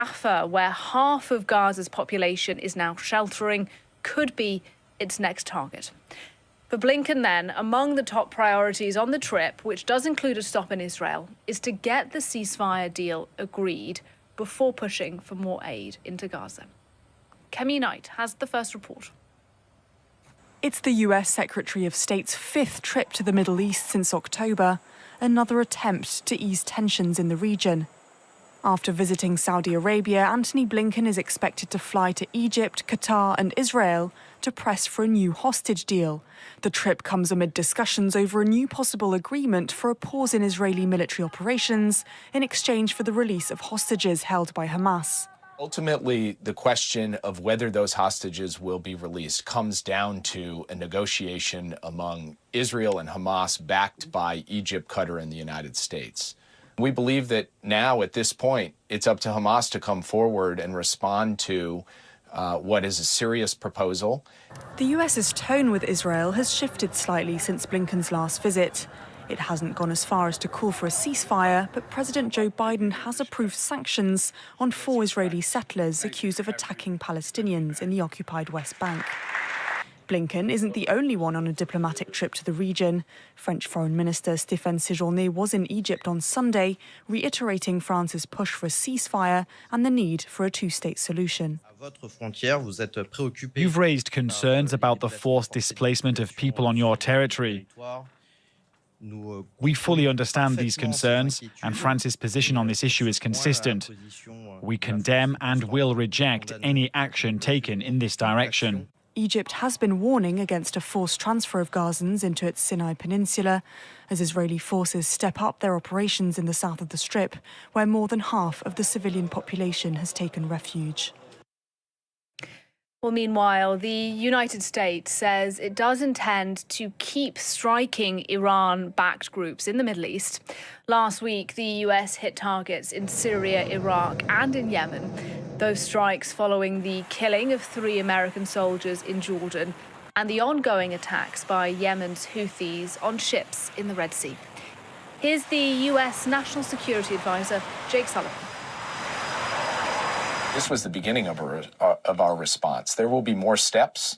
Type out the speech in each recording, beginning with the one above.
Rafah, where half of Gaza's population is now sheltering, could be its next target. For Blinken, then, among the top priorities on the trip, which does include a stop in Israel, is to get the ceasefire deal agreed before pushing for more aid into Gaza. Kemi Knight has the first report. It's the US Secretary of State's fifth trip to the Middle East since October, another attempt to ease tensions in the region. After visiting Saudi Arabia, Antony Blinken is expected to fly to Egypt, Qatar and Israel to press for a new hostage deal. The trip comes amid discussions over a new possible agreement for a pause in Israeli military operations in exchange for the release of hostages held by Hamas. Ultimately, the question of whether those hostages will be released comes down to a negotiation among Israel and Hamas backed by Egypt, Qatar and the United States. We believe that now, at this point, it's up to Hamas to come forward and respond to what is a serious proposal. The US's tone with Israel has shifted slightly since Blinken's last visit. It hasn't gone as far as to call for a ceasefire, but President Joe Biden has approved sanctions on 4 Israeli settlers accused of attacking Palestinians in the occupied West Bank. Blinken isn't the only one on a diplomatic trip to the region. French Foreign Minister Stéphane Séjourné was in Egypt on Sunday, reiterating France's push for a ceasefire and the need for a two-state solution. You've raised concerns about the forced displacement of people on your territory. We fully understand these concerns, and France's position on this issue is consistent. We condemn and will reject any action taken in this direction. Egypt has been warning against a forced transfer of Gazans into its Sinai Peninsula as Israeli forces step up their operations in the south of the Strip, where more than half of the civilian population has taken refuge. Well, meanwhile, the United States says it does intend to keep striking Iran-backed groups in the Middle East. Last week, the US hit targets in Syria, Iraq and in Yemen. Those strikes following the killing of 3 American soldiers in Jordan and the ongoing attacks by Yemen's Houthis on ships in the Red Sea. Here's the US National Security Advisor, Jake Sullivan. This was the beginning of our response. There will be more steps.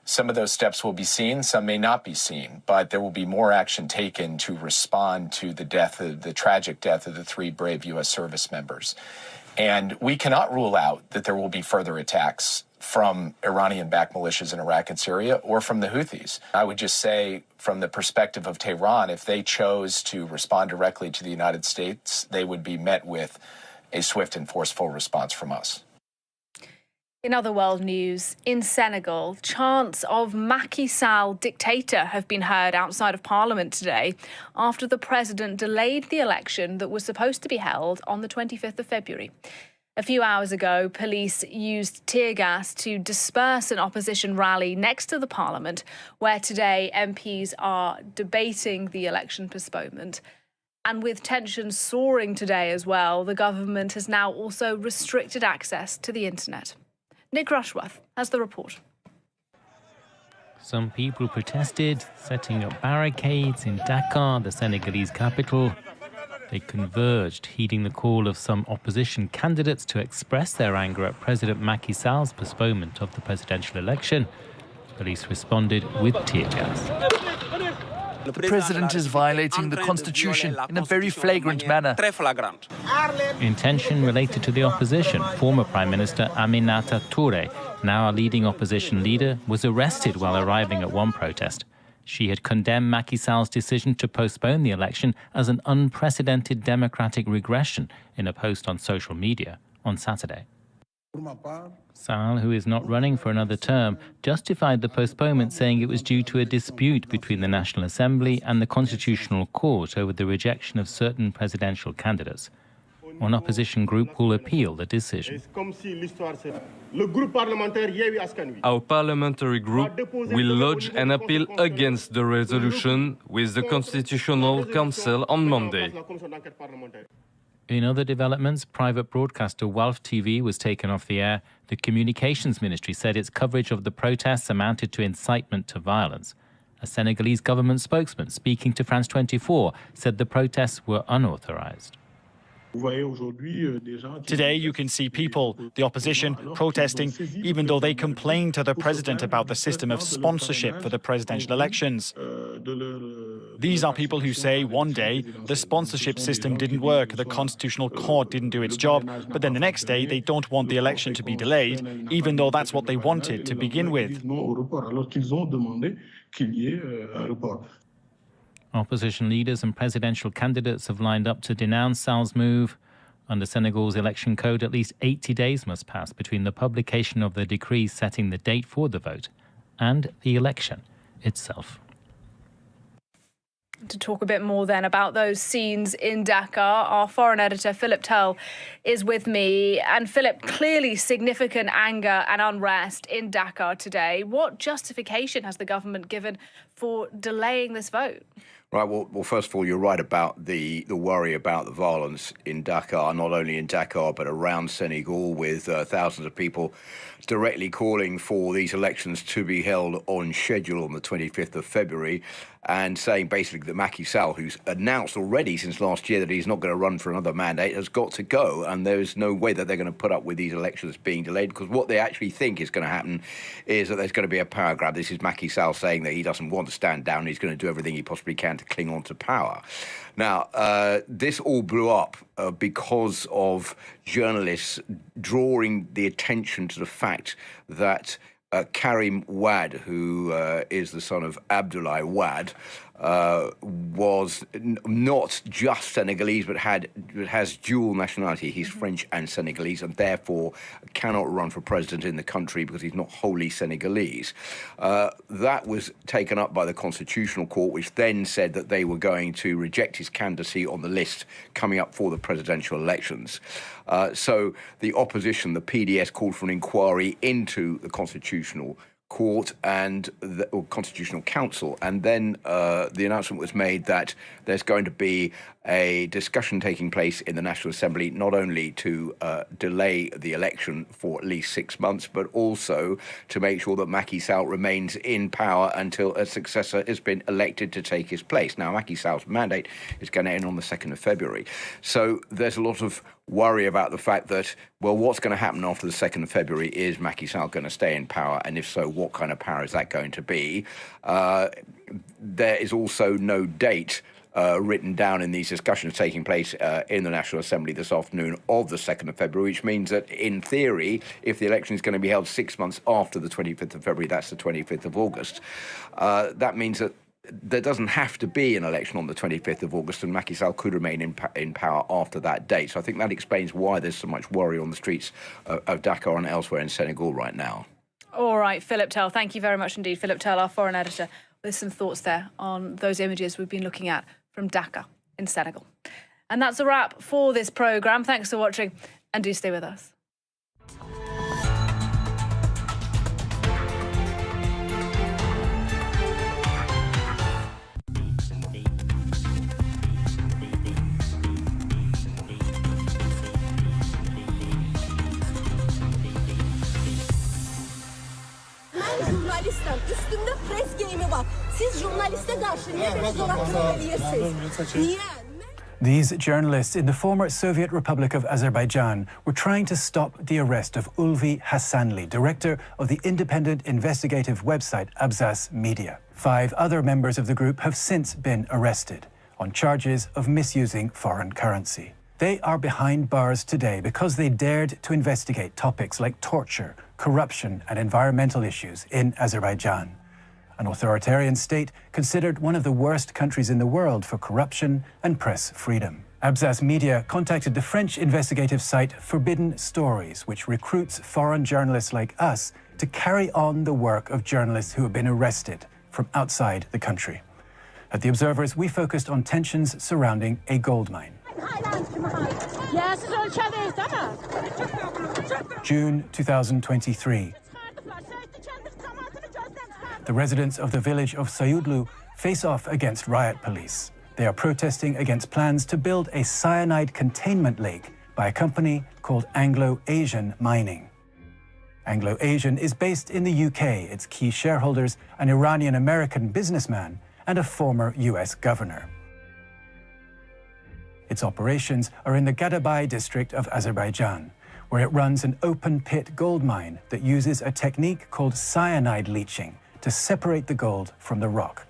Some of those steps will be seen, some may not be seen, but there will be more action taken to respond to the tragic death of the 3 brave U.S. service members. And we cannot rule out that there will be further attacks from Iranian-backed militias in Iraq and Syria or from the Houthis. I would just say, from the perspective of Tehran, if they chose to respond directly to the United States, they would be met with a swift and forceful response from us. In other world news, in Senegal, chants of Macky Sall dictator have been heard outside of Parliament today after the president delayed the election that was supposed to be held on the 25th of February. A few hours ago, police used tear gas to disperse an opposition rally next to the Parliament, where today MPs are debating the election postponement. And with tensions soaring today as well, the government has now also restricted access to the internet. Nick Rushworth has the report. Some people protested, setting up barricades in Dakar, the Senegalese capital. They converged, heeding the call of some opposition candidates to express their anger at President Macky Sall's postponement of the presidential election. Police responded with tear gas. The president is violating the constitution in a very flagrant manner. In tension related to the opposition, former Prime Minister Aminata Touré, now a leading opposition leader, was arrested while arriving at one protest. She had condemned Macky Sall's decision to postpone the election as an unprecedented democratic regression in a post on social media on Saturday. Sall, who is not running for another term, justified the postponement, saying it was due to a dispute between the National Assembly and the Constitutional Court over the rejection of certain presidential candidates. One opposition group will appeal the decision. Our parliamentary group will lodge an appeal against the resolution with the Constitutional Council on Monday. In other developments, private broadcaster Walf TV was taken off the air. The Communications Ministry said its coverage of the protests amounted to incitement to violence. A Senegalese government spokesman speaking to France 24 said the protests were unauthorized. Today, you can see people, the opposition, protesting, even though they complain to the president about the system of sponsorship for the presidential elections. These are people who say one day the sponsorship system didn't work, the Constitutional Court didn't do its job, but then the next day they don't want the election to be delayed, even though that's what they wanted to begin with. Opposition leaders and presidential candidates have lined up to denounce Sall's move. Under Senegal's election code, at least 80 days must pass between the publication of the decree setting the date for the vote and the election itself. To talk a bit more then about those scenes in Dakar, our foreign editor Philip Tull is with me. And Philip, clearly significant anger and unrest in Dakar today. What justification has the government given for delaying this vote? Right, well, first of all, you're right about the worry about the violence in Dakar, not only in Dakar, but around Senegal, with thousands of people directly calling for these elections to be held on schedule on the 25th of February, and saying basically that Macky Sall, who's announced already since last year that he's not going to run for another mandate, has got to go, and there's no way that they're going to put up with these elections being delayed, because what they actually think is going to happen is that there's going to be a power grab. This is Macky Sall saying that he doesn't want to stand down, he's going to do everything he possibly can to cling on to power. Now, this all blew up because of journalists drawing the attention to the fact that Karim Wade, who is the son of Abdoulaye Wade, was not just Senegalese, but has dual nationality. He's French and Senegalese, and therefore cannot run for president in the country because he's not wholly Senegalese. That was taken up by the Constitutional Court, which then said that they were going to reject his candidacy on the list coming up for the presidential elections. So the opposition, the PDS, called for an inquiry into the Constitutional Court and the Constitutional Council, and then the announcement was made that there's going to be a discussion taking place in the National Assembly, not only to delay the election for at least 6 months, but also to make sure that Macky Sall remains in power until a successor has been elected to take his place. Now, Macky Sall's mandate is going to end on the 2nd of February. So there's a lot of worry about the fact that, well, what's going to happen after the 2nd of February? Is Macky Sall going to stay in power? And if so, what kind of power is that going to be? There is also no date written down in these discussions taking place in the National Assembly this afternoon of the 2nd of February, which means that, in theory, if the election is going to be held 6 months after the 25th of February, that's the 25th of August, that means that there doesn't have to be an election on the 25th of August, and Macky Sall could remain in power after that date. So I think that explains why there's so much worry on the streets of Dakar and elsewhere in Senegal right now. All right, Philip Tull, thank you very much indeed. Philip Tull, our foreign editor, with some thoughts there on those images we've been looking at from Dakar in Senegal. And that's a wrap for this programme. Thanks for watching, and do stay with us. Jurnalistim. Üstümde pres game'i var. Siz jurnaliste karşı niye beni zorlattınız? Niye? These journalists in the former Soviet Republic of Azerbaijan were trying to stop the arrest of Ulvi Hassanli, director of the independent investigative website Abzas Media. 5 other members of the group have since been arrested on charges of misusing foreign currency. They are behind bars today because they dared to investigate topics like torture, corruption, and environmental issues in Azerbaijan, an authoritarian state considered one of the worst countries in the world for corruption and press freedom. Abzas Media contacted the French investigative site Forbidden Stories, which recruits foreign journalists like us to carry on the work of journalists who have been arrested from outside the country. At The Observers, we focused on tensions surrounding a gold mine. June 2023. The residents of the village of Sayudlu face off against riot police. They are protesting against plans to build a cyanide containment lake by a company called Anglo-Asian Mining. Anglo-Asian is based in the UK. Its key shareholders, an Iranian-American businessman and a former US governor. Its operations are in the Gadabay district of Azerbaijan, where it runs an open-pit gold mine that uses a technique called cyanide leaching to separate the gold from the rock.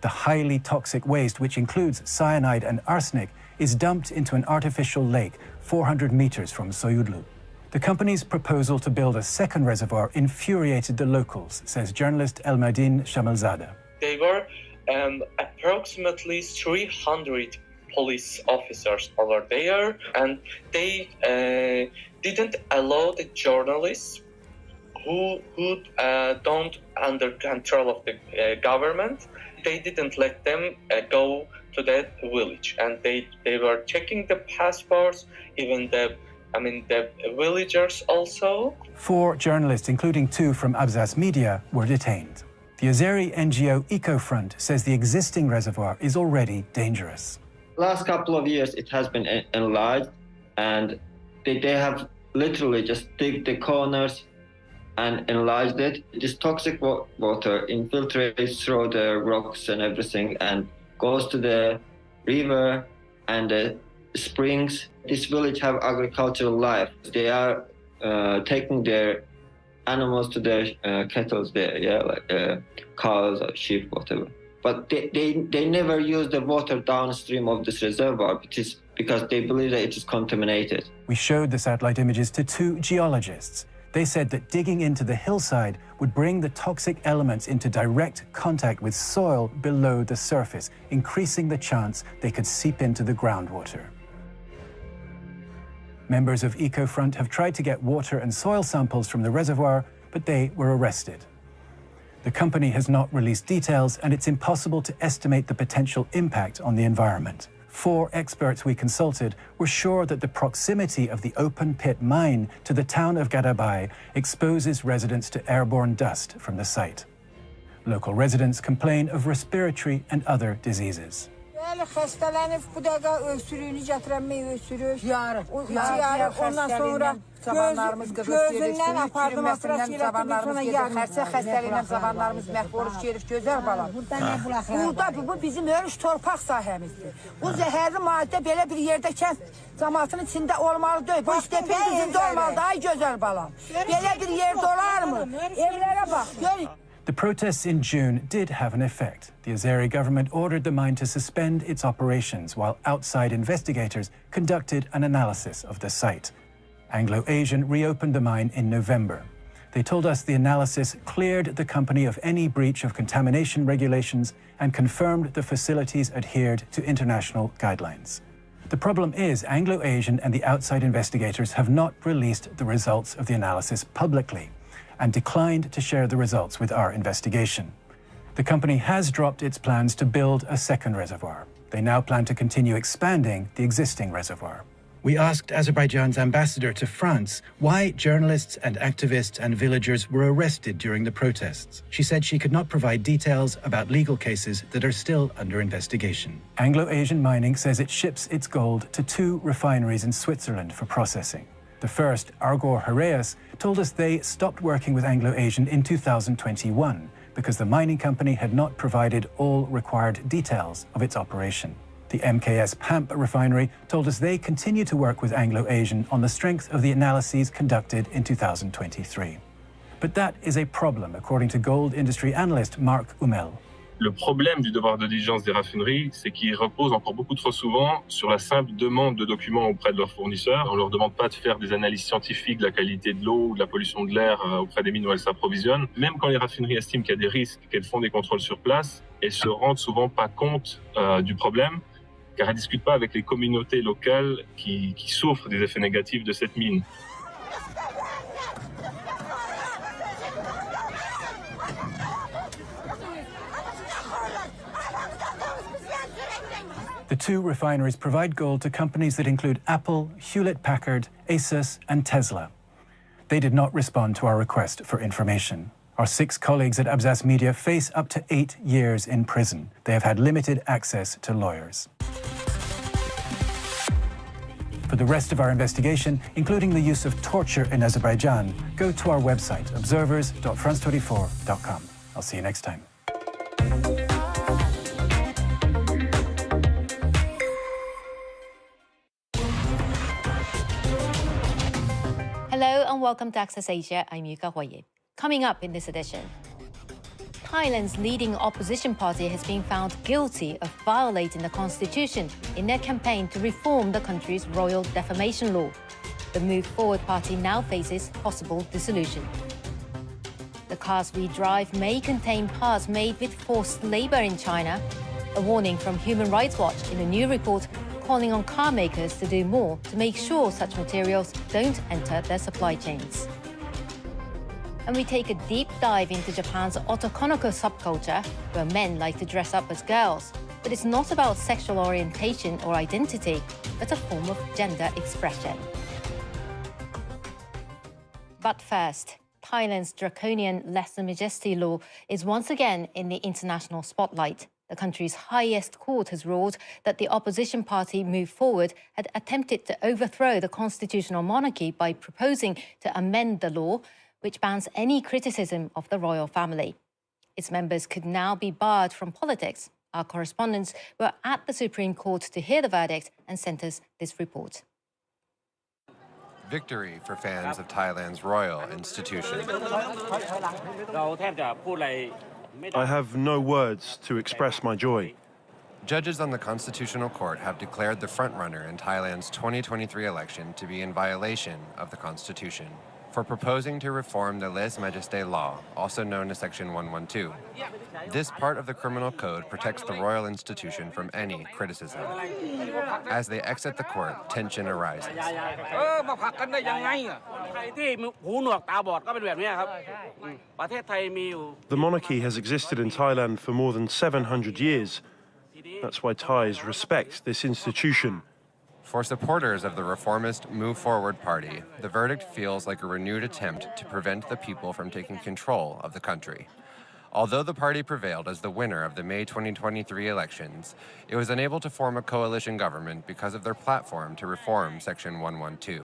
The highly toxic waste, which includes cyanide and arsenic, is dumped into an artificial lake 400 meters from Soyudlu. The company's proposal to build a second reservoir infuriated the locals, says journalist Elmadin Shamalzadeh. There were approximately 300 police officers over there, and they didn't allow the journalists who don't under control of the government. They didn't let them go to that village, and they were checking the passports, even the villagers also. 4 journalists, including 2 from Abzas Media, were detained. The Azeri NGO EcoFront says the existing reservoir is already dangerous. Last couple of years, it has been enlarged, and they have literally just dig the corners and enlarged it. This toxic water infiltrates through the rocks and everything and goes to the river and the springs. This village have agricultural life. They are taking their animals to their kettles there, like cows or sheep, whatever. But they never use the water downstream of this reservoir, because they believe that it is contaminated. We showed the satellite images to 2 geologists. They said that digging into the hillside would bring the toxic elements into direct contact with soil below the surface, increasing the chance they could seep into the groundwater. Members of EcoFront have tried to get water and soil samples from the reservoir, but they were arrested. The company has not released details, and it's impossible to estimate the potential impact on the environment. 4 experts we consulted were sure that the proximity of the open-pit mine to the town of Gadabay exposes residents to airborne dust from the site. Local residents complain of respiratory and other diseases. Xəstələnib bu dəqiqə öksürüyünü gətirənmək öksürür. Yarı, ondan sonra gözündən apardım, operasiya elətdim, sonra yarısı xəstəliyinə zamanlarımız məhv olub gelib, gözəl balam. Burada bu bizim ölmüş torpaq sahəmizdir. Bu zəhərli maddə belə bir yerdə kənd cəmaatının içində olmalı deyil. Bu istepin üzündə olmalıdır, ay gözəl balam. Belə bir yerdə olarmı? Evlərə bax, görün. The protests in June did have an effect. The Azeri government ordered the mine to suspend its operations while outside investigators conducted an analysis of the site. Anglo-Asian reopened the mine in November. They told us the analysis cleared the company of any breach of contamination regulations and confirmed the facilities adhered to international guidelines. The problem is Anglo-Asian and the outside investigators have not released the results of the analysis publicly and declined to share the results with our investigation. The company has dropped its plans to build a second reservoir. They now plan to continue expanding the existing reservoir. We asked Azerbaijan's ambassador to France why journalists and activists and villagers were arrested during the protests. She said she could not provide details about legal cases that are still under investigation. Anglo-Asian Mining says it ships its gold to 2 refineries in Switzerland for processing. The first, Argor Heraeus, told us they stopped working with Anglo-Asian in 2021 because the mining company had not provided all required details of its operation. The MKS Pamp refinery told us they continue to work with Anglo-Asian on the strength of the analyses conducted in 2023. But that is a problem, according to gold industry analyst Mark Umel. Le problème du devoir de diligence des raffineries, c'est qu'il repose encore beaucoup trop souvent sur la simple demande de documents auprès de leurs fournisseurs. On ne leur demande pas de faire des analyses scientifiques de la qualité de l'eau ou de la pollution de l'air auprès des mines où elles s'approvisionnent. Même quand les raffineries estiment qu'il y a des risques, qu'elles font des contrôles sur place, elles se rendent souvent pas compte du problème, car elles ne discutent pas avec les communautés locales qui souffrent des effets négatifs de cette mine. The 2 refineries provide gold to companies that include Apple, Hewlett-Packard, Asus, and Tesla. They did not respond to our request for information. Our 6 colleagues at Abzas Media face up to 8 years in prison. They have had limited access to lawyers. For the rest of our investigation, including the use of torture in Azerbaijan, go to our website, observers.france24.com. I'll see you next time. and welcome to Access Asia. I'm Yuka Hwaye. Coming up in this edition, Thailand's leading opposition party has been found guilty of violating the constitution in their campaign to reform the country's royal defamation law. The Move Forward party now faces possible dissolution. The cars we drive may contain parts made with forced labor in China. A warning from Human Rights Watch in a new report calling on car makers to do more to make sure such materials don't enter their supply chains. And we take a deep dive into Japan's otokonoko subculture, where men like to dress up as girls. But it's not about sexual orientation or identity, but a form of gender expression. But first, Thailand's draconian lèse majesté law is once again in the international spotlight. The country's highest court has ruled that the opposition party Move Forward had attempted to overthrow the constitutional monarchy by proposing to amend the law, which bans any criticism of the royal family. Its members could now be barred from politics. Our correspondents were at the Supreme Court to hear the verdict and sent us this report. Victory for fans of Thailand's royal institution. I have no words to express my joy. Judges on the Constitutional Court have declared the frontrunner in Thailand's 2023 election to be in violation of the Constitution for proposing to reform the lèse majesté law, also known as Section 112. This part of the criminal code protects the royal institution from any criticism. As they exit the court, tension arises. The monarchy has existed in Thailand for more than 700 years. That's why Thais respect this institution. For supporters of the reformist Move Forward party, the verdict feels like a renewed attempt to prevent the people from taking control of the country. Although the party prevailed as the winner of the May 2023 elections, it was unable to form a coalition government because of their platform to reform Section 112.